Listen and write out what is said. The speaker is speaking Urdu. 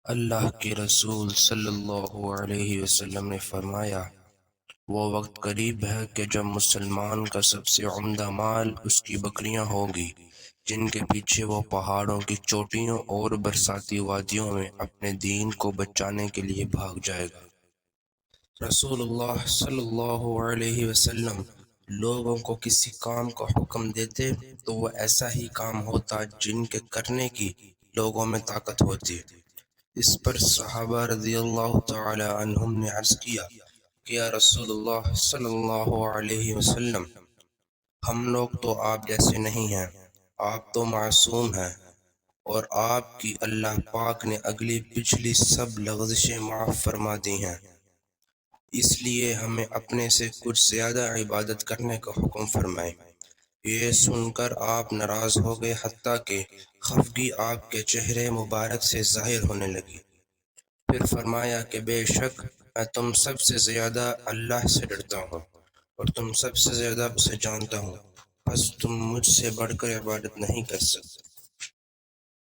اللہ کے رسول صلی اللہ علیہ وسلم نے فرمایا، وہ وقت قریب ہے کہ جب مسلمان کا سب سے عمدہ مال اس کی بکریاں ہوں گی، جن کے پیچھے وہ پہاڑوں کی چوٹیوں اور برساتی وادیوں میں اپنے دین کو بچانے کے لیے بھاگ جائے گا۔ رسول اللہ صلی اللہ علیہ وسلم لوگوں کو کسی کام کا حکم دیتے تو وہ ایسا ہی کام ہوتا جن کے کرنے کی لوگوں میں طاقت ہوتی۔ اس پر صحابہ رضی اللہ تعالی عنہم نے عرض کیا کہ یا رسول اللہ صلی اللہ علیہ وسلم، ہم لوگ تو آپ جیسے نہیں ہیں، آپ تو معصوم ہیں، اور آپ کی اللہ پاک نے اگلی پچھلی سب لغزشیں معاف فرما دی ہیں، اس لیے ہمیں اپنے سے کچھ زیادہ عبادت کرنے کا حکم فرمائیں۔ یہ سن کر آپ ناراض ہو گئے، حتیٰ کہ خفگی آپ کے چہرے مبارک سے ظاہر ہونے لگی۔ پھر فرمایا کہ بے شک میں تم سب سے زیادہ اللہ سے ڈرتا ہوں اور تم سب سے زیادہ اسے جانتا ہوں، بس تم مجھ سے بڑھ کر عبادت نہیں کر سکتے۔